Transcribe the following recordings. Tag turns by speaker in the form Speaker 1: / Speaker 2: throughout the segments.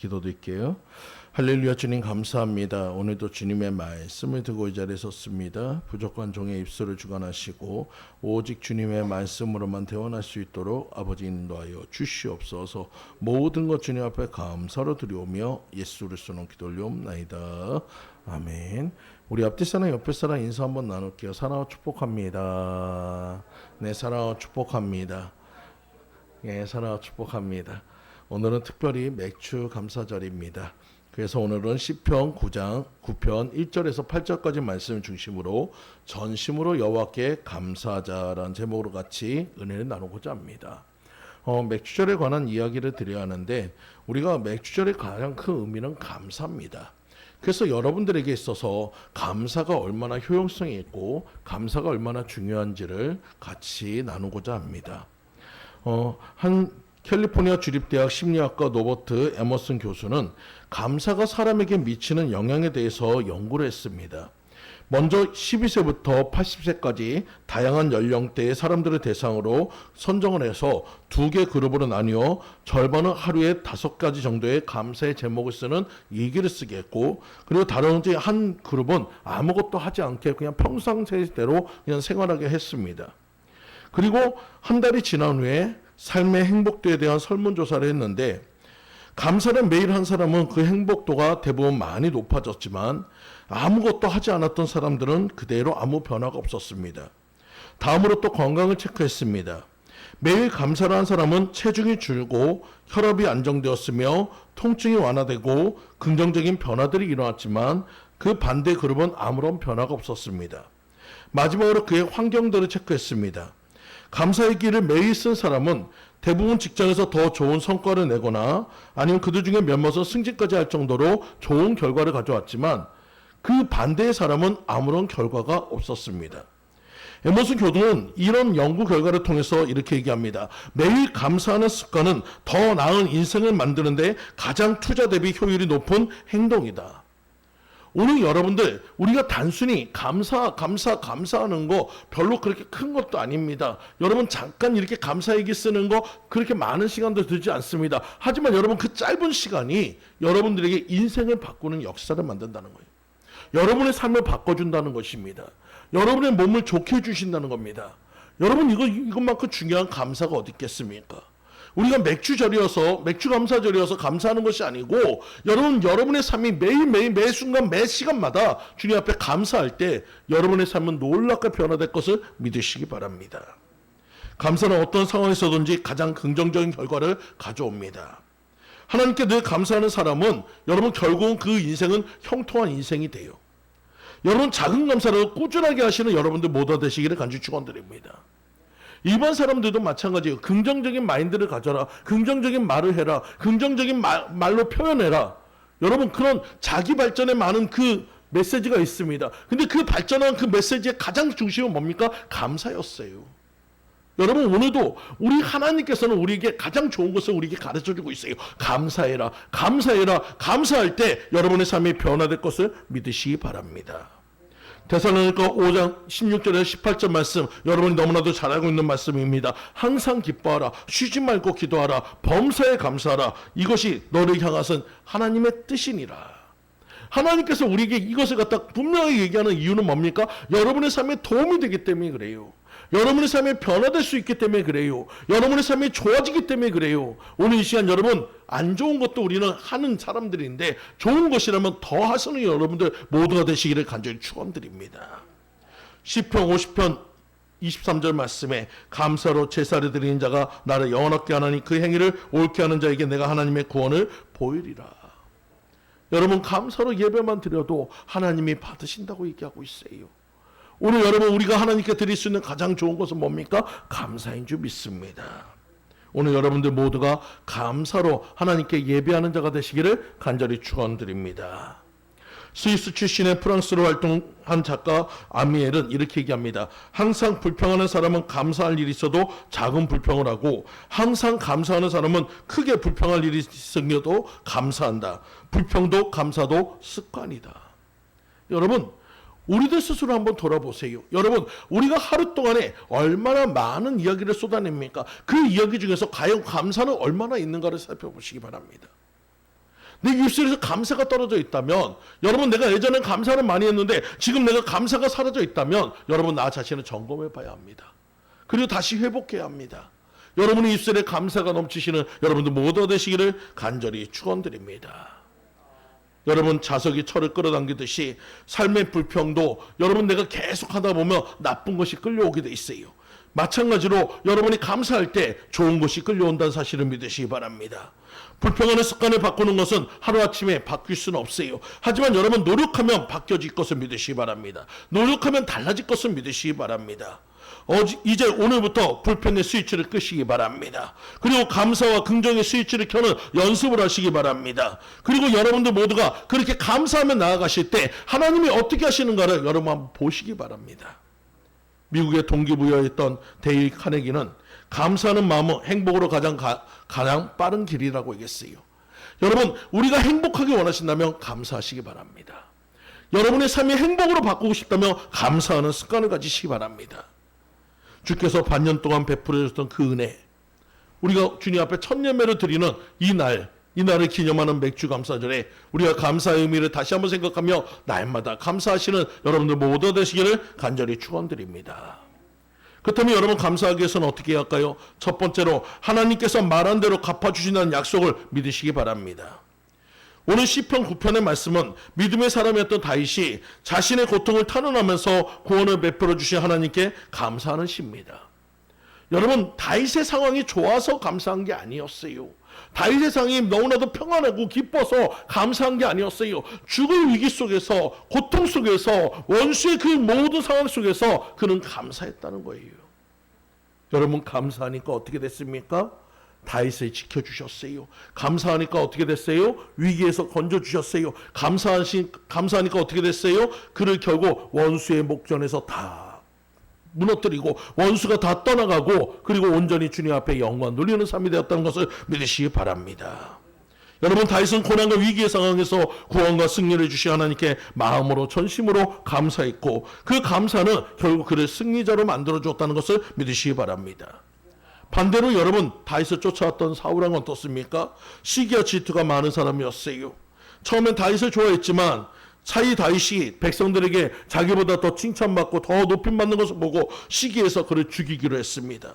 Speaker 1: 기도드릴게요. 할렐루야. 주님 감사합니다. 오늘도 주님의 말씀을 듣고 이 자리에 섰습니다. 부족한 종의 입술을 주관하시고 오직 주님의 말씀으로만 대원할 수 있도록 아버지 인도하여 주시옵소서. 모든 것 주님 앞에 감사로 드리오며 예수 그리스도로 기도 올리옵나이다. 아멘. 우리 앞뒤 사람 옆에 사람 인사 한번 나눌게요. 사랑하고 축복합니다. 네, 사랑하고 축복합니다. 예, 사랑하고 축복합니다. 오늘은 특별히 맥주 감사절입니다. 그래서 오늘은 시편 9장 9편 1절에서 8절까지 말씀을 중심으로 전심으로 여호와께 감사하자라는 제목으로 같이 은혜를 나누고자 합니다. 맥주절에 관한 이야기를 드려야 하는데 우리가 맥주절의 가장 큰 의미는 감사입니다. 그래서 여러분들에게 있어서 감사가 얼마나 효용성이 있고 감사가 얼마나 중요한지를 같이 나누고자 합니다. 캘리포니아 주립대학 심리학과 노버트 에머슨 교수는 감사가 사람에게 미치는 영향에 대해서 연구를 했습니다. 먼저 12세부터 80세까지 다양한 연령대의 사람들을 대상으로 선정을 해서 두 개 그룹으로 나뉘어 절반은 하루에 5가지 정도의 감사의 제목을 쓰는 일기를 쓰게 했고, 그리고 다른 한 그룹은 아무것도 하지 않게 그냥 평상시대로 그냥 생활하게 했습니다. 그리고 한 달이 지난 후에 삶의 행복도에 대한 설문조사를 했는데 감사를 매일 한 사람은 그 행복도가 대부분 많이 높아졌지만 아무것도 하지 않았던 사람들은 그대로 아무 변화가 없었습니다. 다음으로 또 건강을 체크했습니다. 매일 감사를 한 사람은 체중이 줄고 혈압이 안정되었으며 통증이 완화되고 긍정적인 변화들이 일어났지만 그 반대 그룹은 아무런 변화가 없었습니다. 마지막으로 그의 환경들을 체크했습니다. 감사의 길을 매일 쓴 사람은 대부분 직장에서 더 좋은 성과를 내거나 아니면 그들 중에 몇몇은 승진까지 할 정도로 좋은 결과를 가져왔지만 그 반대의 사람은 아무런 결과가 없었습니다. 에머슨 교수는 이런 연구 결과를 통해서 이렇게 얘기합니다. 매일 감사하는 습관은 더 나은 인생을 만드는 데 가장 투자 대비 효율이 높은 행동이다. 오늘 여러분들 우리가 단순히 감사하는 거 별로 그렇게 큰 것도 아닙니다. 여러분 잠깐 이렇게 감사일기 쓰는 거 그렇게 많은 시간도 들지 않습니다. 하지만 여러분 그 짧은 시간이 여러분들에게 인생을 바꾸는 역사를 만든다는 거예요. 여러분의 삶을 바꿔준다는 것입니다. 여러분의 몸을 좋게 해주신다는 겁니다. 여러분 이것만큼 중요한 감사가 어디 있겠습니까? 우리가 맥주 감사절이어서 감사하는 것이 아니고 여러분의 삶이 매일매일 매 순간 매 시간마다 주님 앞에 감사할 때 여러분의 삶은 놀랍게 변화될 것을 믿으시기 바랍니다. 감사는 어떤 상황에서든지 가장 긍정적인 결과를 가져옵니다. 하나님께 늘 감사하는 사람은 여러분 결국은 그 인생은 형통한 인생이 돼요. 여러분 작은 감사를 꾸준하게 하시는 여러분들 모두 되시기를 간절히 축원드립니다. 일반 사람들도 마찬가지예요. 긍정적인 마인드를 가져라. 긍정적인 말을 해라. 긍정적인 말로 표현해라. 여러분 그런 자기 발전에 많은 그 메시지가 있습니다. 근데 그 발전한 그 메시지의 가장 중심은 뭡니까? 감사였어요. 여러분 오늘도 우리 하나님께서는 우리에게 가장 좋은 것을 우리에게 가르쳐주고 있어요. 감사해라. 감사해라. 감사할 때 여러분의 삶이 변화될 것을 믿으시기 바랍니다. 데살로니가 5장 16절에서 18절 말씀 여러분이 너무나도 잘 알고 있는 말씀입니다. 항상 기뻐하라. 쉬지 말고 기도하라. 범사에 감사하라. 이것이 너를 향하신 하나님의 뜻이니라. 하나님께서 우리에게 이것을 갖다 분명히 얘기하는 이유는 뭡니까? 여러분의 삶에 도움이 되기 때문에 그래요. 여러분의 삶이 변화될 수 있기 때문에 그래요. 여러분의 삶이 좋아지기 때문에 그래요. 오늘 이 시간 여러분 안 좋은 것도 우리는 하는 사람들인데 좋은 것이라면 더 하시는 여러분들 모두가 되시기를 간절히 축원드립니다. 시편 50편 23절 말씀에 감사로 제사를 드리는 자가 나를 영원하게 하나니 그 행위를 옳게 하는 자에게 내가 하나님의 구원을 보이리라. 여러분 감사로 예배만 드려도 하나님이 받으신다고 얘기하고 있어요. 오늘 여러분 우리가 하나님께 드릴 수 있는 가장 좋은 것은 뭡니까? 감사인 줄 믿습니다. 오늘 여러분들 모두가 감사로 하나님께 예배하는 자가 되시기를 간절히 축원드립니다. 스위스 출신의 프랑스로 활동한 작가 아미엘은 이렇게 얘기합니다. 항상 불평하는 사람은 감사할 일이 있어도 작은 불평을 하고 항상 감사하는 사람은 크게 불평할 일이 생겨도 감사한다. 불평도 감사도 습관이다. 여러분 우리들 스스로 한번 돌아보세요. 여러분 우리가 하루 동안에 얼마나 많은 이야기를 쏟아냅니까? 그 이야기 중에서 과연 감사는 얼마나 있는가를 살펴보시기 바랍니다. 내 입술에서 감사가 떨어져 있다면, 여러분 내가 예전에 감사를 많이 했는데 지금 내가 감사가 사라져 있다면 여러분 나 자신을 점검해 봐야 합니다. 그리고 다시 회복해야 합니다. 여러분의 입술에 감사가 넘치시는 여러분들 모두 되시기를 간절히 축원드립니다. 여러분 자석이 철을 끌어당기듯이 삶의 불평도 여러분 내가 계속 하다 보면 나쁜 것이 끌려오게 돼 있어요. 마찬가지로 여러분이 감사할 때 좋은 것이 끌려온다는 사실을 믿으시기 바랍니다. 불평하는 습관을 바꾸는 것은 하루아침에 바뀔 수는 없어요. 하지만 여러분 노력하면 바뀌어질 것을 믿으시기 바랍니다. 노력하면 달라질 것을 믿으시기 바랍니다. 이제 오늘부터 불평의 스위치를 끄시기 바랍니다. 그리고 감사와 긍정의 스위치를 켜는 연습을 하시기 바랍니다. 그리고 여러분들 모두가 그렇게 감사하며 나아가실 때 하나님이 어떻게 하시는가를 여러분 한번 보시기 바랍니다. 미국의 동기부여했던 데일 카네기는 감사하는 마음은 행복으로 가장 빠른 길이라고 얘기했어요. 여러분 우리가 행복하게 원하신다면 감사하시기 바랍니다. 여러분의 삶이 행복으로 바꾸고 싶다면 감사하는 습관을 가지시기 바랍니다. 주께서 반년 동안 베풀어 주셨던 그 은혜, 우리가 주님 앞에 첫 예배를 드리는 이날을 기념하는 맥주 감사절에 우리가 감사의 의미를 다시 한번 생각하며 날마다 감사하시는 여러분들 모두 되시기를 간절히 축원드립니다. 그렇다면 여러분 감사하기 위해서는 어떻게 해야 할까요? 첫 번째로 하나님께서 말한 대로 갚아주신다는 약속을 믿으시기 바랍니다. 오늘 시편 9편의 말씀은 믿음의 사람이었던 다윗이 자신의 고통을 탄원하면서 구원을 베풀어 주신 하나님께 감사하는 시입니다. 여러분 다윗의 상황이 좋아서 감사한 게 아니었어요. 다윗의 상황이 너무나도 평안하고 기뻐서 감사한 게 아니었어요. 죽을 위기 속에서, 고통 속에서, 원수의 그 모든 상황 속에서 그는 감사했다는 거예요. 여러분 감사하니까 어떻게 됐습니까? 다윗을 지켜주셨어요. 감사하니까 어떻게 됐어요? 위기에서 건져주셨어요. 감사하니까 어떻게 됐어요? 그를 결국 원수의 목전에서 다 무너뜨리고 원수가 다 떠나가고 그리고 온전히 주님 앞에 영광 누리는 삶이 되었다는 것을 믿으시기 바랍니다. 여러분 다윗은 고난과 위기의 상황에서 구원과 승리를 주신 하나님께 마음으로 전심으로 감사했고 그 감사는 결국 그를 승리자로 만들어주었다는 것을 믿으시기 바랍니다. 반대로 여러분 다윗을 쫓아왔던 사울왕은 어떻습니까? 시기와 질투가 많은 사람이었어요. 처음엔 다윗을 좋아했지만 차이 다윗이 백성들에게 자기보다 더 칭찬받고 더 높임받는 것을 보고 시기해서 그를 죽이기로 했습니다.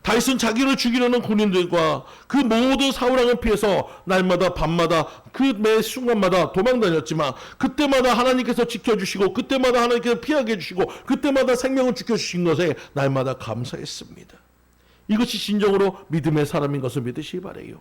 Speaker 1: 다윗은 자기를 죽이려는 군인들과 그 모든 사울왕을 피해서 날마다 밤마다 그 매 순간마다 도망다녔지만 그때마다 하나님께서 지켜주시고 그때마다 하나님께서 피하게 해주시고 그때마다 생명을 지켜주신 것에 날마다 감사했습니다. 이것이 진정으로 믿음의 사람인 것을 믿으시기 바라요.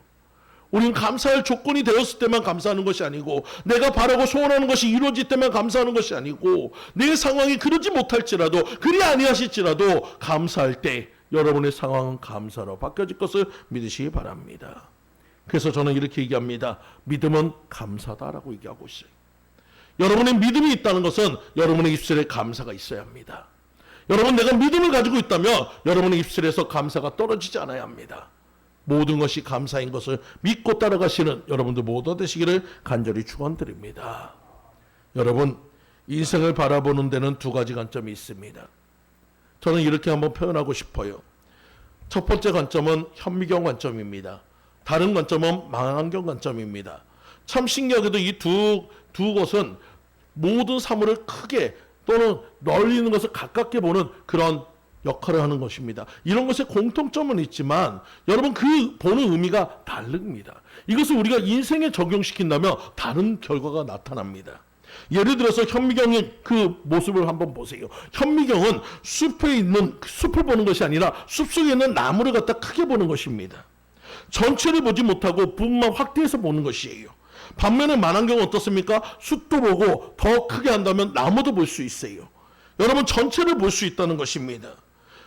Speaker 1: 우리는 감사할 조건이 되었을 때만 감사하는 것이 아니고 내가 바라고 소원하는 것이 이루어질 때만 감사하는 것이 아니고 내 상황이 그러지 못할지라도 그리 아니하실지라도 감사할 때 여러분의 상황은 감사로 바뀌어질 것을 믿으시기 바랍니다. 그래서 저는 이렇게 얘기합니다. 믿음은 감사다라고 얘기하고 있어요. 여러분의 믿음이 있다는 것은 여러분의 입술에 감사가 있어야 합니다. 여러분 내가 믿음을 가지고 있다면 여러분의 입술에서 감사가 떨어지지 않아야 합니다. 모든 것이 감사인 것을 믿고 따라가시는 여러분들 모두 되시기를 간절히 축원드립니다. 여러분 인생을 바라보는 데는 두 가지 관점이 있습니다. 저는 이렇게 한번 표현하고 싶어요. 첫 번째 관점은 현미경 관점입니다. 다른 관점은 망원경 관점입니다. 참 신기하게도 이 두 것은 모든 사물을 크게 또는 널리 있는 것을 가깝게 보는 그런 역할을 하는 것입니다. 이런 것에 공통점은 있지만 여러분 그 보는 의미가 다릅니다. 이것을 우리가 인생에 적용시킨다면 다른 결과가 나타납니다. 예를 들어서 현미경의 그 모습을 한번 보세요. 현미경은 숲을 보는 것이 아니라 숲속에 있는 나무를 갖다 크게 보는 것입니다. 전체를 보지 못하고 부분만 확대해서 보는 것이에요. 반면에 망원경은 어떻습니까? 숲도 보고 더 크게 한다면 나무도 볼 수 있어요. 여러분 전체를 볼 수 있다는 것입니다.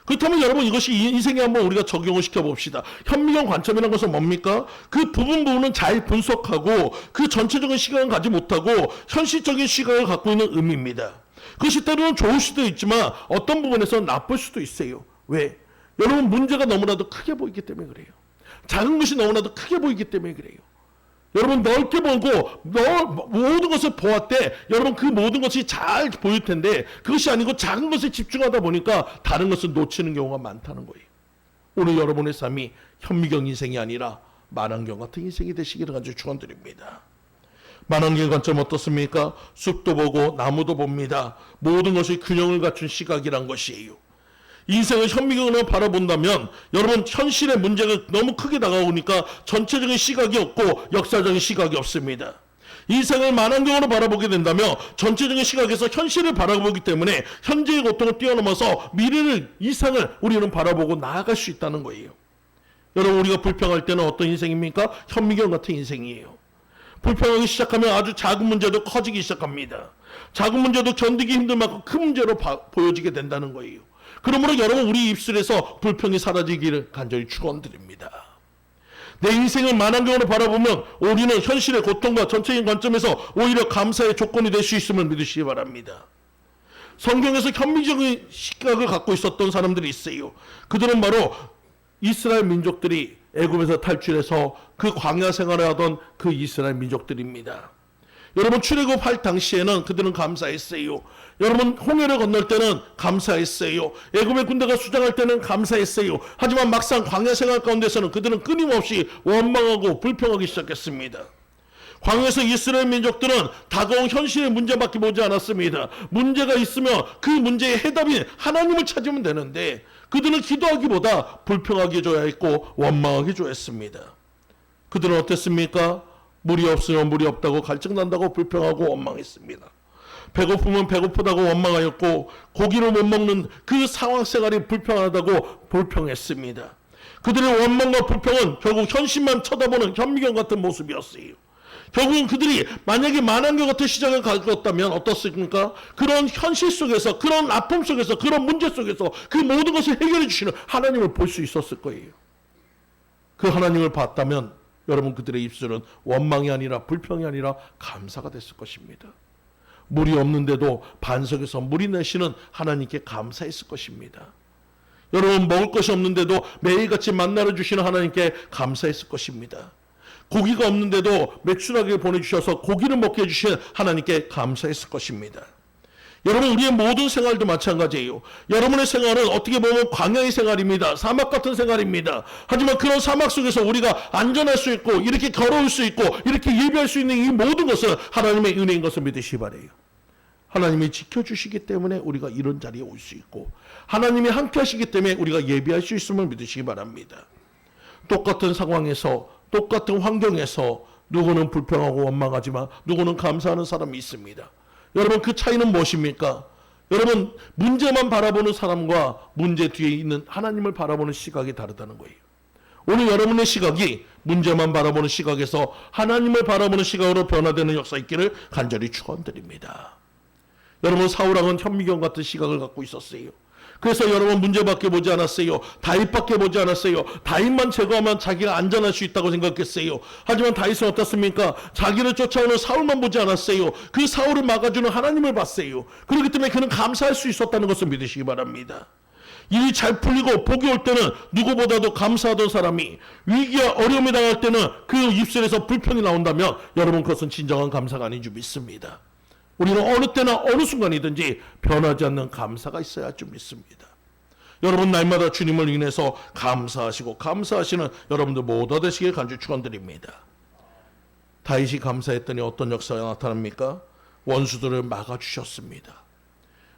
Speaker 1: 그렇다면 여러분 이것이 인생에 한번 우리가 적용을 시켜봅시다. 현미경 관점이라는 것은 뭡니까? 그 부분은 잘 분석하고 그 전체적인 시각을 가지 못하고 현실적인 시각을 갖고 있는 의미입니다. 그것이 때로는 좋을 수도 있지만 어떤 부분에서는 나쁠 수도 있어요. 왜? 여러분 문제가 너무나도 크게 보이기 때문에 그래요. 작은 것이 너무나도 크게 보이기 때문에 그래요. 여러분 넓게 보고 모든 것을 보았대 여러분 그 모든 것이 잘 보일 텐데 그것이 아니고 작은 것에 집중하다 보니까 다른 것을 놓치는 경우가 많다는 거예요. 오늘 여러분의 삶이 현미경 인생이 아니라 망원경 같은 인생이 되시기를 간절히 축원드립니다. 만왕의 관점 어떻습니까? 숲도 보고 나무도 봅니다. 모든 것이 균형을 갖춘 시각이란 것이에요. 인생을 현미경으로 바라본다면 여러분 현실의 문제가 너무 크게 다가오니까 전체적인 시각이 없고 역사적인 시각이 없습니다. 인생을 만환경으로 바라보게 된다면 전체적인 시각에서 현실을 바라보기 때문에 현재의 고통을 뛰어넘어서 미래를 이상을 우리는 바라보고 나아갈 수 있다는 거예요. 여러분 우리가 불평할 때는 어떤 인생입니까? 현미경 같은 인생이에요. 불평하기 시작하면 아주 작은 문제도 커지기 시작합니다. 작은 문제도 견디기 힘들 만큼 큰 문제로 보여지게 된다는 거예요. 그러므로 여러분 우리 입술에서 불평이 사라지기를 간절히 축원드립니다. 내 인생을 만환경으로 바라보면 우리는 현실의 고통과 전체적인 관점에서 오히려 감사의 조건이 될 수 있음을 믿으시기 바랍니다. 성경에서 현미적인 시각을 갖고 있었던 사람들이 있어요. 그들은 바로 이스라엘 민족들이 애굽에서 탈출해서 그 광야 생활을 하던 그 이스라엘 민족들입니다. 여러분 출애굽할 당시에는 그들은 감사했어요. 여러분 홍해를 건널 때는 감사했어요. 애굽의 군대가 수장할 때는 감사했어요. 하지만 막상 광야 생활 가운데서는 그들은 끊임없이 원망하고 불평하기 시작했습니다. 광야에서 이스라엘 민족들은 다가온 현실의 문제밖에 보지 않았습니다. 문제가 있으면 그 문제의 해답인 하나님을 찾으면 되는데 그들은 기도하기보다 불평하게 줘야 했고 원망하게 줘야 했습니다. 그들은 어땠습니까? 물이 없으면 물이 없다고 갈증난다고 불평하고 원망했습니다. 배고프면 배고프다고 원망하였고 고기를 못 먹는 그 상황 생활이 불평하다고 불평했습니다. 그들의 원망과 불평은 결국 현실만 쳐다보는 현미경 같은 모습이었어요. 결국은 그들이 만약에 만환경 같은 시장을 가졌다면 어떻습니까? 그런 현실 속에서, 그런 아픔 속에서, 그런 문제 속에서 그 모든 것을 해결해 주시는 하나님을 볼 수 있었을 거예요. 그 하나님을 봤다면 여러분 그들의 입술은 원망이 아니라 불평이 아니라 감사가 됐을 것입니다. 물이 없는데도 반석에서 물이 내시는 하나님께 감사했을 것입니다. 여러분 먹을 것이 없는데도 매일같이 만나러 주시는 하나님께 감사했을 것입니다. 고기가 없는데도 매출하게 보내주셔서 고기를 먹게 해주신 하나님께 감사했을 것입니다. 여러분 우리의 모든 생활도 마찬가지예요. 여러분의 생활은 어떻게 보면 광야의 생활입니다. 사막 같은 생활입니다. 하지만 그런 사막 속에서 우리가 안전할 수 있고 이렇게 걸어올 수 있고 이렇게 예배할 수 있는 이 모든 것은 하나님의 은혜인 것을 믿으시기 바라요. 하나님이 지켜주시기 때문에 우리가 이런 자리에 올 수 있고 하나님이 함께 하시기 때문에 우리가 예배할 수 있음을 믿으시기 바랍니다. 똑같은 상황에서 똑같은 환경에서 누구는 불평하고 원망하지만 누구는 감사하는 사람이 있습니다. 여러분 그 차이는 무엇입니까? 여러분 문제만 바라보는 사람과 문제 뒤에 있는 하나님을 바라보는 시각이 다르다는 거예요. 오늘 여러분의 시각이 문제만 바라보는 시각에서 하나님을 바라보는 시각으로 변화되는 역사 있기를 간절히 축원드립니다. 여러분 사울왕은 현미경 같은 시각을 갖고 있었어요. 그래서 여러분 문제밖에 보지 않았어요. 다윗밖에 보지 않았어요. 다윗만 제거하면 자기가 안전할 수 있다고 생각했어요. 하지만 다윗은 어떻습니까? 자기를 쫓아오는 사울만 보지 않았어요. 그 사울을 막아주는 하나님을 봤어요. 그렇기 때문에 그는 감사할 수 있었다는 것을 믿으시기 바랍니다. 일이 잘 풀리고 복이 올 때는 누구보다도 감사하던 사람이 위기와 어려움이 당할 때는 그 입술에서 불평이 나온다면 여러분 그것은 진정한 감사가 아닌 줄 믿습니다. 우리는 어느 때나 어느 순간이든지 변하지 않는 감사가 있어야 할 줄 믿습니다. 여러분 날마다 주님을 인해서 감사하시고 감사하시는 여러분들 모두 되시길 간절히 축원드립니다. 다윗이 감사했더니 어떤 역사가 나타납니까? 원수들을 막아주셨습니다.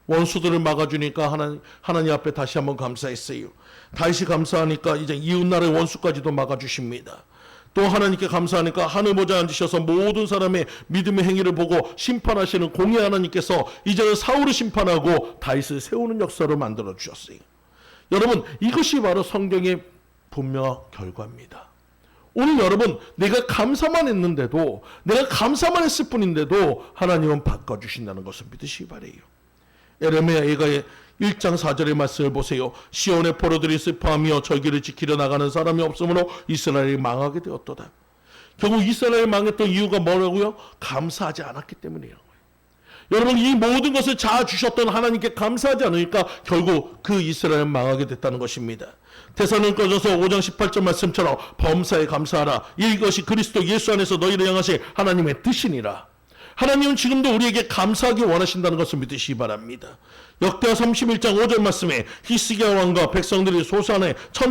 Speaker 1: 원수들을 막아주니까 하나님 앞에 다시 한번 감사했어요. 다윗이 감사하니까 이제 이웃나라의 원수까지도 막아주십니다. 또 하나님께 감사하니까 하늘 보좌에 앉으셔서 모든 사람의 믿음의 행위를 보고 심판하시는 공의 하나님께서 이제는 사울을 심판하고 다윗을 세우는 역사를 만들어 주셨어요. 여러분 이것이 바로 성경의 분명한 결과입니다. 오늘 여러분 내가 감사만 했는데도 내가 감사만 했을 뿐인데도 하나님은 바꿔주신다는 것을 믿으시기 바라요. 에레미야 예가의 1장 4절의 말씀을 보세요. 시온의 포로들이 슬퍼하며 절기를 지키려 나가는 사람이 없으므로 이스라엘이 망하게 되었도다. 결국 이스라엘이 망했던 이유가 뭐라고요? 감사하지 않았기 때문이에요. 여러분 이 모든 것을 다 주셨던 하나님께 감사하지 않으니까 결국 그 이스라엘은 망하게 됐다는 것입니다. 데살로니가전서 5장 18절 말씀처럼 범사에 감사하라. 이것이 그리스도 예수 안에서 너희를 향하신 하나님의 뜻이니라. 하나님은 지금도 우리에게 감사하기 원하신다는 것을 믿으시기 바랍니다. 역대하 31장 5절 말씀에 히스기야 왕과 백성들이 소산의 첫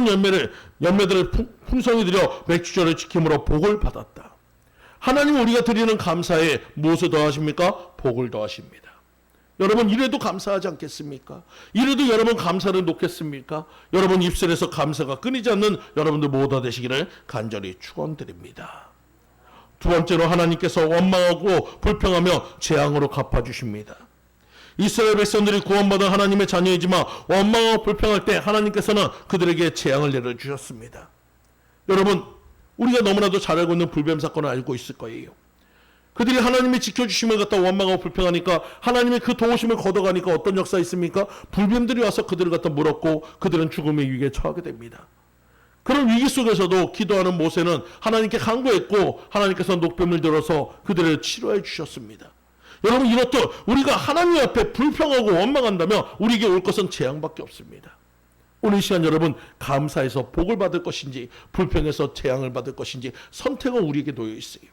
Speaker 1: 열매들을 풍성히 들여 맥주절을 지킴으로 복을 받았다. 하나님 우리가 드리는 감사에 무엇을 더하십니까? 복을 더하십니다. 여러분 이래도 감사하지 않겠습니까? 이래도 여러분 감사를 놓겠습니까? 여러분 입술에서 감사가 끊이지 않는 여러분들 모두 되시기를 간절히 축원드립니다. 두 번째로 하나님께서 원망하고 불평하며 재앙으로 갚아주십니다. 이스라엘 백성들이 구원받은 하나님의 자녀이지만 원망하고 불평할 때 하나님께서는 그들에게 재앙을 내려주셨습니다. 여러분 우리가 너무나도 잘 알고 있는 불뱀 사건을 알고 있을 거예요. 그들이 하나님이 지켜주심을 갖다 원망하고 불평하니까 하나님의 그 도우심을 걷어가니까 어떤 역사 있습니까? 불뱀들이 와서 그들을 갖다 물었고 그들은 죽음의 위기에 처하게 됩니다. 그런 위기 속에서도 기도하는 모세는 하나님께 간구했고 하나님께서 녹뱀을 들어서 그들을 치료해 주셨습니다. 여러분 이렇듯 우리가 하나님 앞에 불평하고 원망한다면 우리에게 올 것은 재앙밖에 없습니다. 오늘 이 시간 여러분 감사해서 복을 받을 것인지 불평해서 재앙을 받을 것인지 선택은 우리에게 놓여 있어요.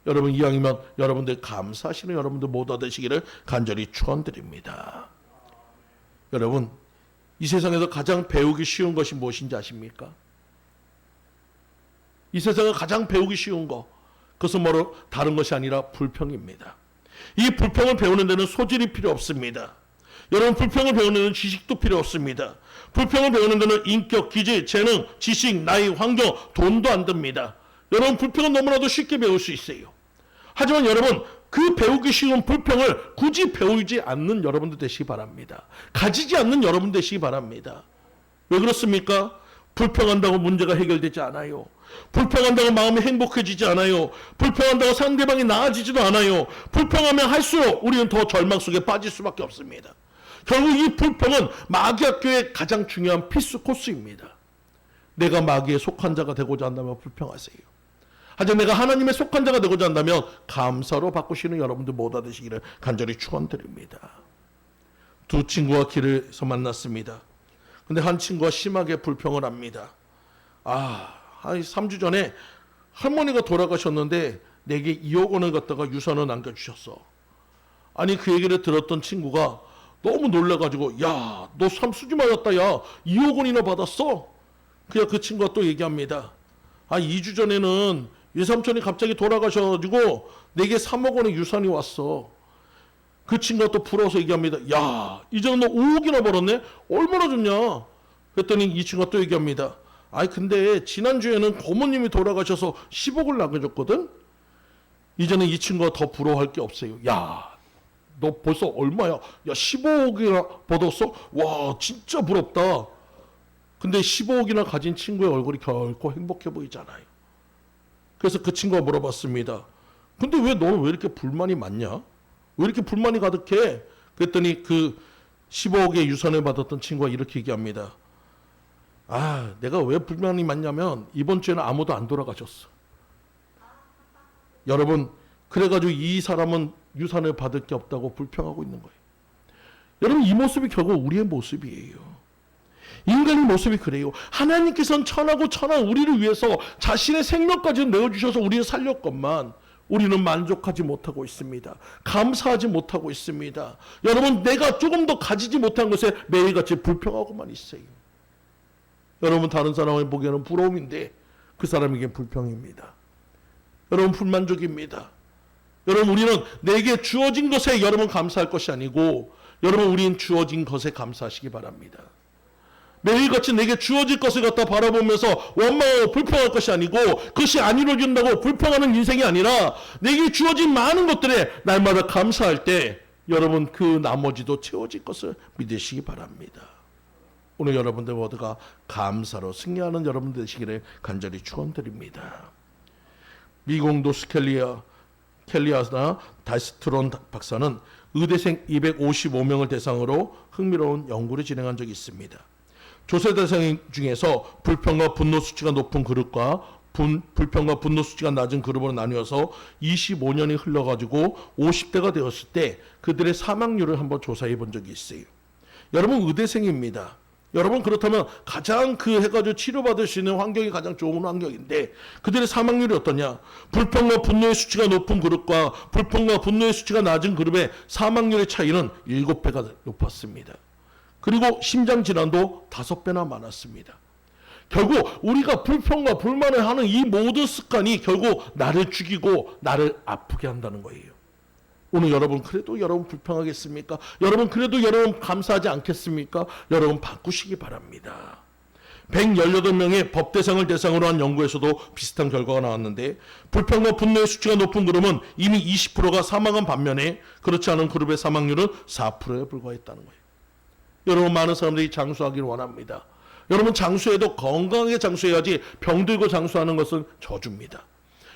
Speaker 1: 여러분 이왕이면 여러분들 감사하시는 여러분들 모두 되시기를 간절히 축원드립니다. 여러분 이 세상에서 가장 배우기 쉬운 것이 무엇인지 아십니까? 이 세상에 가장 배우기 쉬운 것 그것은 뭐로 다른 것이 아니라 불평입니다. 이 불평을 배우는 데는 소질이 필요 없습니다. 여러분 불평을 배우는 데는 지식도 필요 없습니다. 불평을 배우는 데는 인격, 기질, 재능, 지식, 나이, 환경, 돈도 안 듭니다. 여러분 불평은 너무나도 쉽게 배울 수 있어요. 하지만 여러분 그 배우기 쉬운 불평을 굳이 배우지 않는 여러분들 되시기 바랍니다. 가지지 않는 여러분 되시기 바랍니다. 왜 그렇습니까? 불평한다고 문제가 해결되지 않아요. 불평한다고 마음이 행복해지지 않아요. 불평한다고 상대방이 나아지지도 않아요. 불평하면 할수록 우리는 더 절망 속에 빠질 수밖에 없습니다. 결국 이 불평은 마귀학교의 가장 중요한 필수 코스입니다. 내가 마귀에 속한 자가 되고자 한다면 불평하세요. 하지만 내가 하나님의 속한 자가 되고자 한다면 감사로 바꾸시는 여러분들 모두 되시기를 간절히 축원드립니다. 두 친구가 길에서 만났습니다. 근데 한 친구가 심하게 불평을 합니다. 한 3주 전에 할머니가 돌아가셨는데 내게 2억 원을 갖다가 유산을 남겨주셨어. 아니 그 얘기를 들었던 친구가 너무 놀라가지고 야, 너 참 수지 맞았다. 야, 2억 원이나 받았어? 그냥 그 친구가 또 얘기합니다. 2주 전에는 외삼촌이 갑자기 돌아가셔가지고 내게 3억 원의 유산이 왔어. 그 친구가 또 부러워서 얘기합니다. 야, 이제는 너 5억이나 벌었네? 얼마나 좋냐? 그랬더니 이 친구가 또 얘기합니다. 근데 지난주에는 고모님이 돌아가셔서 10억을 남겨줬거든? 이제는 이 친구가 더 부러워할 게 없어요. 야, 너 벌써 얼마야? 야, 15억이나 받았어? 와, 진짜 부럽다. 근데 15억이나 가진 친구의 얼굴이 결코 행복해 보이잖아요. 그래서 그 친구가 물어봤습니다. 근데 왜 너는 왜 이렇게 불만이 많냐? 왜 이렇게 불만이 가득해? 그랬더니 그 15억의 유산을 받았던 친구가 이렇게 얘기합니다. 내가 왜 불만이 많냐면 이번 주에는 아무도 안 돌아가셨어. 여러분, 그래가지고 이 사람은 유산을 받을 게 없다고 불평하고 있는 거예요. 여러분, 이 모습이 결국 우리의 모습이에요. 인간의 모습이 그래요. 하나님께서는 천하고 천한 우리를 위해서 자신의 생명까지 내어주셔서 우리를 살렸건만 우리는 만족하지 못하고 있습니다. 감사하지 못하고 있습니다. 여러분, 내가 조금 더 가지지 못한 것에 매일같이 불평하고만 있어요. 여러분, 다른 사람을 보기에는 부러움인데 그 사람에게 불평입니다. 여러분, 불만족입니다. 여러분, 우리는 내게 주어진 것에 여러분 감사할 것이 아니고 여러분, 우리는 주어진 것에 감사하시기 바랍니다. 매일같이 내게 주어질 것을 갖다 바라보면서 원망하고 불평할 것이 아니고 그것이 안 이루어진다고 불평하는 인생이 아니라 내게 주어진 많은 것들에 날마다 감사할 때 여러분 그 나머지도 채워질 것을 믿으시기 바랍니다. 오늘 여러분들 모두가 감사로 승리하는 여러분들 되시기를 간절히 축원드립니다. 미국 노스 캘리아나 다스트론 박사는 의대생 255명을 대상으로 흥미로운 연구를 진행한 적이 있습니다. 조사 대상 중에서 불평과 분노 수치가 높은 그룹과 불평과 분노 수치가 낮은 그룹으로 나뉘어서 25년이 흘러가지고 50대가 되었을 때 그들의 사망률을 한번 조사해 본 적이 있어요. 여러분, 의대생입니다. 여러분, 그렇다면 가장 해가지고 치료받을 수 있는 환경이 가장 좋은 환경인데 그들의 사망률이 어떠냐? 불평과 분노의 수치가 높은 그룹과 불평과 분노의 수치가 낮은 그룹의 사망률의 차이는 7배가 높았습니다. 그리고 심장질환도 5배나 많았습니다. 결국 우리가 불평과 불만을 하는 이 모든 습관이 결국 나를 죽이고 나를 아프게 한다는 거예요. 오늘 여러분 그래도 여러분 불평하겠습니까? 여러분 그래도 여러분 감사하지 않겠습니까? 여러분 바꾸시기 바랍니다. 118명의 법대상을 대상으로 한 연구에서도 비슷한 결과가 나왔는데 불평과 분노의 수치가 높은 그룹은 이미 20%가 사망한 반면에 그렇지 않은 그룹의 사망률은 4%에 불과했다는 거예요. 여러분 많은 사람들이 장수하기를 원합니다. 여러분 장수해도 건강하게 장수해야지 병들고 장수하는 것은 저주입니다.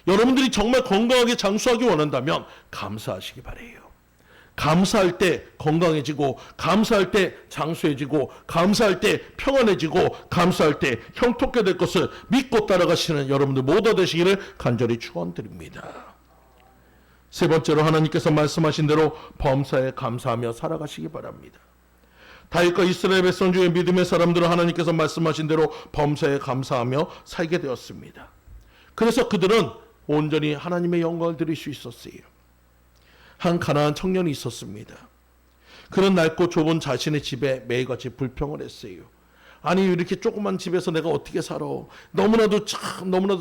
Speaker 1: 여러분들이 정말 건강하게 장수하기 원한다면 감사하시기 바래요. 감사할 때 건강해지고 감사할 때 장수해지고 감사할 때 평안해지고 감사할 때 형통케 될 것을 믿고 따라가시는 여러분들 모두 되시기를 간절히 축원드립니다. 세 번째로 하나님께서 말씀하신 대로 범사에 감사하며 살아가시기 바랍니다. 다윗과 이스라엘 백성 중에 믿음의 사람들은 하나님께서 말씀하신 대로 범사에 감사하며 살게 되었습니다. 그래서 그들은 온전히 하나님의 영광을 드릴 수 있었어요. 한 가난한 청년이 있었습니다. 그는 낡고 좁은 자신의 집에 매일같이 불평을 했어요. 아니 이렇게 조그만 집에서 내가 어떻게 살아? 너무나도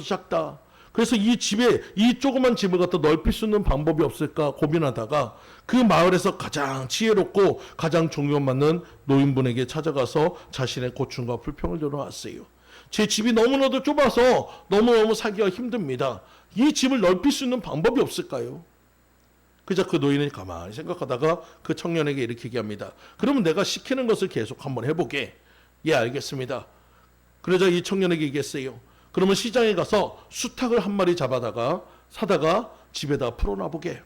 Speaker 1: 작다. 그래서 이 집에 이 조그만 집을 갖다 넓힐 수 있는 방법이 없을까 고민하다가 그 마을에서 가장 지혜롭고 가장 존경받는 노인분에게 찾아가서 자신의 고충과 불평을 들어놨어요. 제 집이 너무나도 좁아서 너무너무 살기가 힘듭니다. 이 집을 넓힐 수 있는 방법이 없을까요? 그저 그 노인이 가만히 생각하다가 그 청년에게 이렇게 얘기합니다. 그러면 내가 시키는 것을 계속 한번 해보게. 예, 알겠습니다. 그러자 이 청년에게 얘기했어요. 그러면 시장에 가서 수탉을 한 마리 사다가 집에다 풀어놔보게.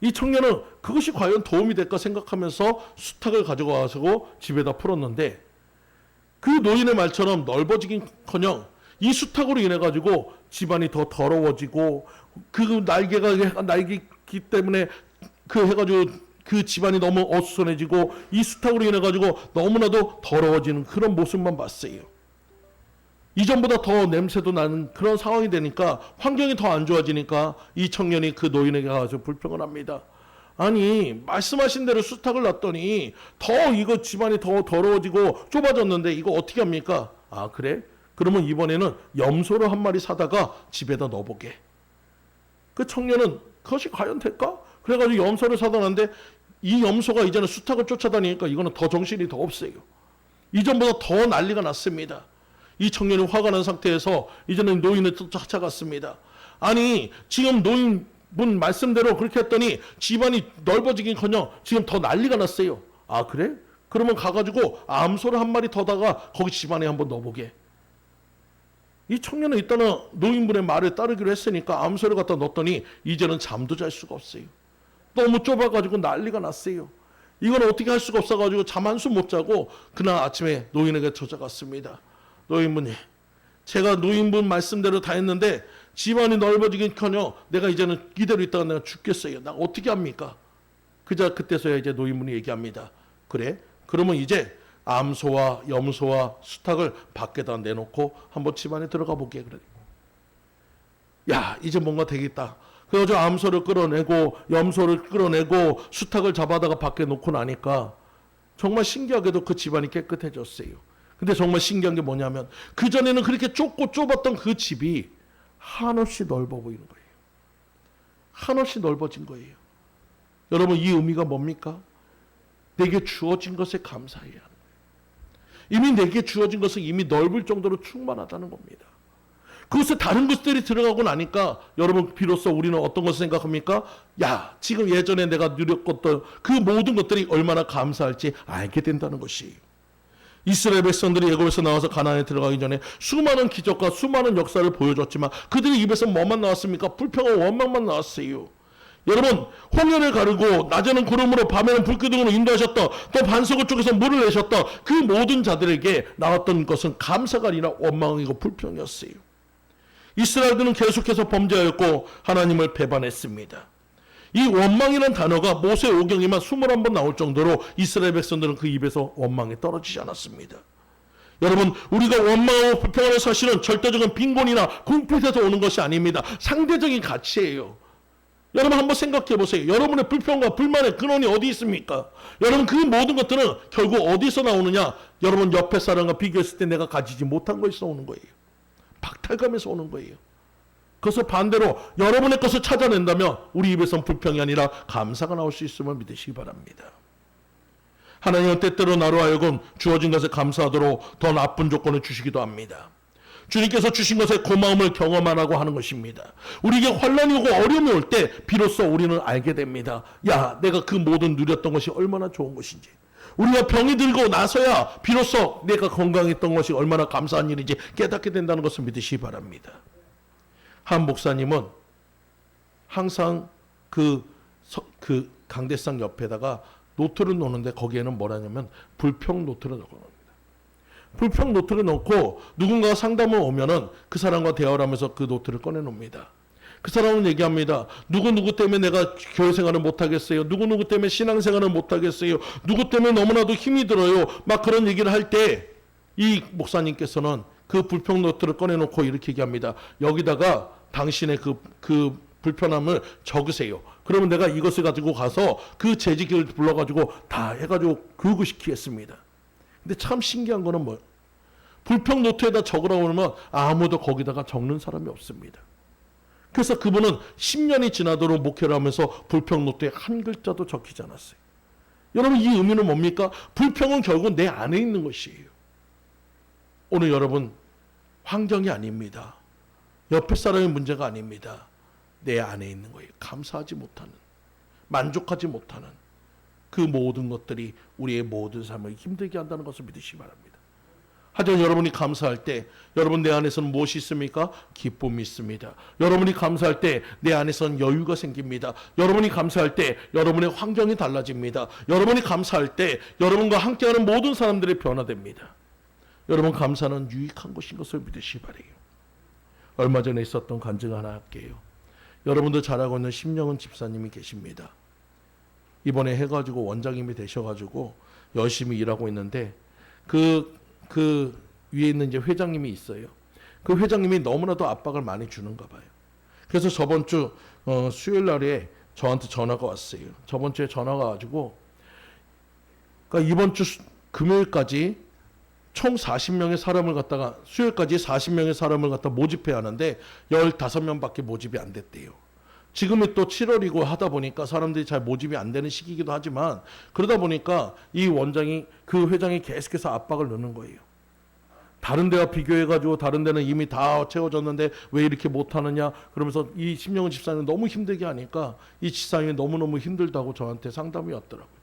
Speaker 1: 이 청년은 그것이 과연 도움이 될까 생각하면서 수탉을 가져가서 집에다 풀었는데 그 노인의 말처럼 넓어지긴커녕 이 수탉으로 인해 가지고 집안이 더 더러워지고 그 날개기 때문에 해가지고 그 집안이 너무 어수선해지고 이 수탉으로 인해 가지고 너무나도 더러워지는 그런 모습만 봤어요. 이전보다 더 냄새도 나는 그런 상황이 되니까 환경이 더 안 좋아지니까 이 청년이 그 노인에게 가서 불평을 합니다. 아니 말씀하신 대로 수탉을 놨더니 더 이거 집안이 더 더러워지고 좁아졌는데 이거 어떻게 합니까? 아 그래? 그러면 이번에는 염소를 한 마리 사다가 집에다 넣어보게. 그 청년은 그것이 과연 될까? 그래가지고 염소를 사다 놨는데 이 염소가 이제는 수탉을 쫓아다니니까 이거는 더 정신이 더 없어요. 이전보다 더 난리가 났습니다. 이 청년이 화가 난 상태에서 이제는 노인을 쫓아갔습니다. 아니 지금 노인분 말씀대로 그렇게 했더니 집안이 넓어지긴커녕 지금 더 난리가 났어요. 아 그래? 그러면 가가지고 암소를 한 마리 더다가 거기 집안에 한번 넣어보게. 이 청년은 일단은 노인분의 말을 따르기로 했으니까 암소를 갖다 넣었더니 이제는 잠도 잘 수가 없어요. 너무 좁아가지고 난리가 났어요. 이건 어떻게 할 수가 없어가지고 잠 한숨 못 자고 그날 아침에 노인에게 찾아갔습니다. 노인분이 제가 노인분 말씀대로 다 했는데 집안이 넓어지긴커녕 내가 이제는 이대로 있다가 내가 죽겠어요. 나 어떻게 합니까? 그때서야 이제 노인분이 얘기합니다. 그래? 그러면 이제 암소와 염소와 수탉을 밖에다 내놓고 한번 집안에 들어가 보게. 그래. 야 이제 뭔가 되겠다. 그래서 암소를 끌어내고 염소를 끌어내고 수탉을 잡아다가 밖에 놓고 나니까 정말 신기하게도 그 집안이 깨끗해졌어요. 근데 정말 신기한 게 뭐냐면 그전에는 그렇게 좁고 좁았던 그 집이 한없이 넓어 보이는 거예요. 한없이 넓어진 거예요. 여러분 이 의미가 뭡니까? 내게 주어진 것에 감사해야 하는 거예요. 이미 내게 주어진 것은 이미 넓을 정도로 충만하다는 겁니다. 그것에 다른 것들이 들어가고 나니까 여러분 비로소 우리는 어떤 것을 생각합니까? 야 지금 예전에 내가 누렸던 그 모든 것들이 얼마나 감사할지 알게 된다는 것이에요. 이스라엘 백성들이 애굽에서 나와서 가나안에 들어가기 전에 수많은 기적과 수많은 역사를 보여줬지만 그들의 입에서 뭐만 나왔습니까? 불평과 원망만 나왔어요. 여러분 홍해를 가르고 낮에는 구름으로 밤에는 불기둥으로 인도하셨다. 또 반석을 쪽에서 물을 내셨다. 그 모든 자들에게 나왔던 것은 감사가 아니라 원망이고 불평이었어요. 이스라엘들은 계속해서 범죄하였고 하나님을 배반했습니다. 이 원망이라는 단어가 모세 오경에만 21번 나올 정도로 이스라엘 백성들은 그 입에서 원망이 떨어지지 않았습니다. 여러분 우리가 원망하고 불평하는 사실은 절대적인 빈곤이나 궁핍에서 오는 것이 아닙니다. 상대적인 가치예요. 여러분 한번 생각해 보세요. 여러분의 불평과 불만의 근원이 어디 있습니까? 여러분 그 모든 것들은 결국 어디서 나오느냐? 여러분 옆에 사람과 비교했을 때 내가 가지지 못한 것에서 오는 거예요. 박탈감에서 오는 거예요. 그래서 반대로 여러분의 것을 찾아낸다면 우리 입에선 불평이 아니라 감사가 나올 수 있음을 믿으시기 바랍니다. 하나님은 때때로 나로 하여금 주어진 것에 감사하도록 더 나쁜 조건을 주시기도 합니다. 주님께서 주신 것에 고마움을 경험하라고 하는 것입니다. 우리에게 환난이 오고 어려움이 올 때 비로소 우리는 알게 됩니다. 야, 내가 그 모든 누렸던 것이 얼마나 좋은 것인지. 우리가 병이 들고 나서야 비로소 내가 건강했던 것이 얼마나 감사한 일인지 깨닫게 된다는 것을 믿으시기 바랍니다. 한 목사님은 항상 그 강대상 옆에다가 노트를 놓는데 거기에는 뭐라냐면 불평 노트를 적어놓습니다. 불평 노트를 놓고 누군가가 상담을 오면은 그 사람과 대화를 하면서 그 노트를 꺼내놓습니다. 그 사람은 얘기합니다. 누구누구 때문에 내가 교회 생활을 못하겠어요. 누구누구 때문에 신앙생활을 못하겠어요. 누구 때문에 너무나도 힘이 들어요. 막 그런 얘기를 할 때 이 목사님께서는 그 불평 노트를 꺼내놓고 이렇게 얘기합니다. 여기다가 당신의 그 불편함을 적으세요. 그러면 내가 이것을 가지고 가서 그 재직을 불러가지고 다 해가지고 교육시키겠습니다. 근데 참 신기한 거는 뭐예요? 불평 노트에다 적으라고 그러면 아무도 거기다가 적는 사람이 없습니다. 그래서 그분은 10년이 지나도록 목회를 하면서 불평 노트에 한 글자도 적히지 않았어요. 여러분 이 의미는 뭡니까? 불평은 결국 내 안에 있는 것이에요. 오늘 여러분 환경이 아닙니다. 옆에 사람의 문제가 아닙니다. 내 안에 있는 거예요. 감사하지 못하는, 만족하지 못하는 그 모든 것들이 우리의 모든 삶을 힘들게 한다는 것을 믿으시기 바랍니다. 하지만 여러분이 감사할 때 여러분 내 안에서는 무엇이 있습니까? 기쁨이 있습니다. 여러분이 감사할 때 내 안에서는 여유가 생깁니다. 여러분이 감사할 때 여러분의 환경이 달라집니다. 여러분이 감사할 때 여러분과 함께하는 모든 사람들이 변화됩니다. 여러분 감사는 유익한 것인 것을 믿으시기 바라요. 얼마 전에 있었던 간증 하나 할게요. 여러분도 잘 알고 있는 심영은 집사님이 계십니다. 이번에 해가지고 원장님이 되셔가지고 열심히 일하고 있는데 그 위에 있는 이제 회장님이 있어요. 그 회장님이 너무나도 압박을 많이 주는가 봐요. 그래서 저번 주 수요일 날에 저한테 전화가 왔어요. 저번 주에 전화가 와가지고 그러니까 이번 주 금요일까지 총 40명의 사람을 갖다가 수요일까지 40명의 사람을 갖다 모집해야 하는데 15명밖에 모집이 안 됐대요. 지금이 또 7월이고 하다 보니까 사람들이 잘 모집이 안 되는 시기이기도 하지만 그러다 보니까 이 원장이 그 회장이 계속해서 압박을 넣는 거예요. 다른 데와 비교해가지고 다른 데는 이미 다 채워졌는데 왜 이렇게 못하느냐 그러면서 이 심영은 집사님은 너무 힘들게 하니까 이 집사님이 너무너무 힘들다고 저한테 상담이 왔더라고요.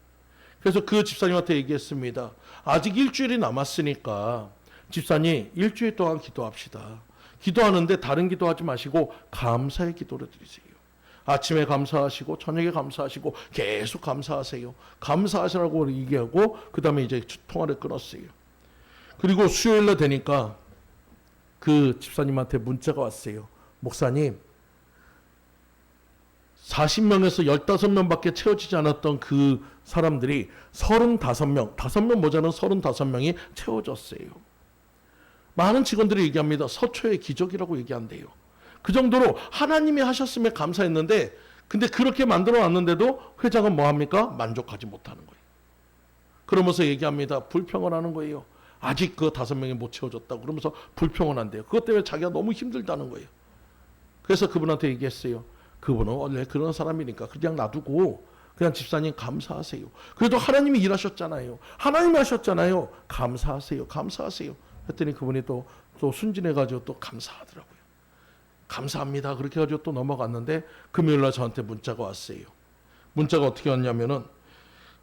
Speaker 1: 그래서 그 집사님한테 얘기했습니다. 아직 일주일이 남았으니까 집사님 일주일 동안 기도합시다. 기도하는데 다른 기도하지 마시고 감사의 기도를 드리세요. 아침에 감사하시고 저녁에 감사하시고 계속 감사하세요. 감사하시라고 얘기하고 그 다음에 이제 통화를 끊었어요. 그리고 수요일날 되니까 그 집사님한테 문자가 왔어요. 목사님 40명에서 15명밖에 채워지지 않았던 그 사람들이 35명, 5명 모자는 35명이 채워졌어요. 많은 직원들이 얘기합니다. 서초의 기적이라고 얘기한대요. 그 정도로 하나님이 하셨음에 감사했는데 근데 그렇게 만들어 놨는데도 회장은 뭐합니까? 만족하지 못하는 거예요. 그러면서 얘기합니다. 불평을 하는 거예요. 아직 그 5명이 못 채워졌다고 그러면서 불평을 한대요. 그것 때문에 자기가 너무 힘들다는 거예요. 그래서 그분한테 얘기했어요. 그분은 원래 그런 사람이니까 그냥 놔두고 그냥 집사님 감사하세요. 그래도 하나님이 일하셨잖아요. 하나님이 하셨잖아요. 감사하세요. 감사하세요. 했더니 그분이 또 순진해가지고 또 감사하더라고요. 감사합니다. 그렇게 해가지고 또 넘어갔는데 금요일날 저한테 문자가 왔어요. 문자가 어떻게 왔냐면은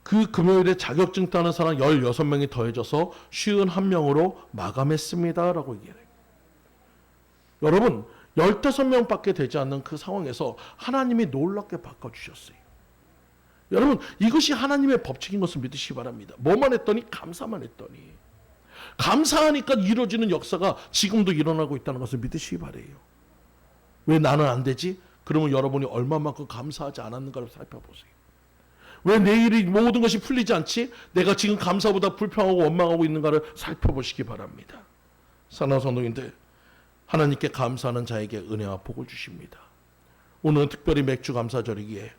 Speaker 1: 그 금요일에 자격증 따는 사람 16명이 더해져서 51명으로 마감했습니다. 라고 얘기해요. 여러분 15명밖에 되지 않는 그 상황에서 하나님이 놀랍게 바꿔주셨어요. 여러분 이것이 하나님의 법칙인 것을 믿으시기 바랍니다. 뭐만 했더니 감사만 했더니 감사하니까 이루어지는 역사가 지금도 일어나고 있다는 것을 믿으시기 바라요. 왜 나는 안 되지? 그러면 여러분이 얼마만큼 감사하지 않았는가를 살펴보세요. 왜 내 일이 모든 것이 풀리지 않지? 내가 지금 감사보다 불평하고 원망하고 있는가를 살펴보시기 바랍니다. 사랑하는 성도님들, 하나님께 감사하는 자에게 은혜와 복을 주십니다. 오늘은 특별히 맥주 감사절이기에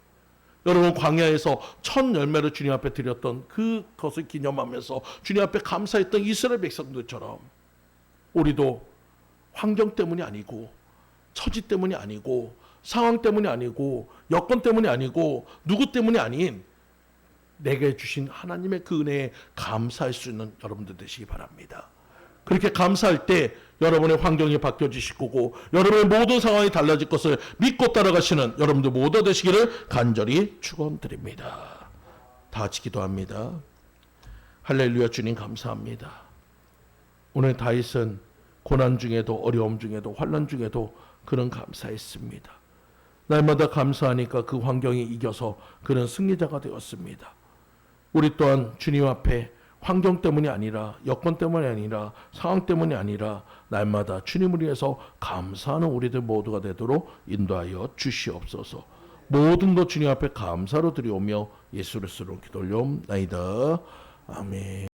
Speaker 1: 여러분 광야에서 첫 열매를 주님 앞에 드렸던 그것을 기념하면서 주님 앞에 감사했던 이스라엘 백성들처럼 우리도 환경 때문이 아니고 처지 때문이 아니고 상황 때문이 아니고 여건 때문이 아니고 누구 때문이 아닌 내게 주신 하나님의 그 은혜에 감사할 수 있는 여러분들 되시기 바랍니다. 그렇게 감사할 때 여러분의 환경이 바뀌어지실 거고 여러분의 모든 상황이 달라질 것을 믿고 따라가시는 여러분들 모두 되시기를 간절히 축원드립니다. 다 같이 기도합니다. 할렐루야. 주님 감사합니다. 오늘 다윗은 고난 중에도 어려움 중에도 환난 중에도 그는 감사했습니다. 날마다 감사하니까 그 환경이 이겨서 그는 승리자가 되었습니다. 우리 또한 주님 앞에 환경 때문이 아니라 여건 때문이 아니라 상황 때문이 아니라 날마다 주님을 위해서 감사하는 우리들 모두가 되도록 인도하여 주시옵소서. 모든 것 주님 앞에 감사로 드리오며 예수를 쓰러 기도 올려옵나이다. 아멘.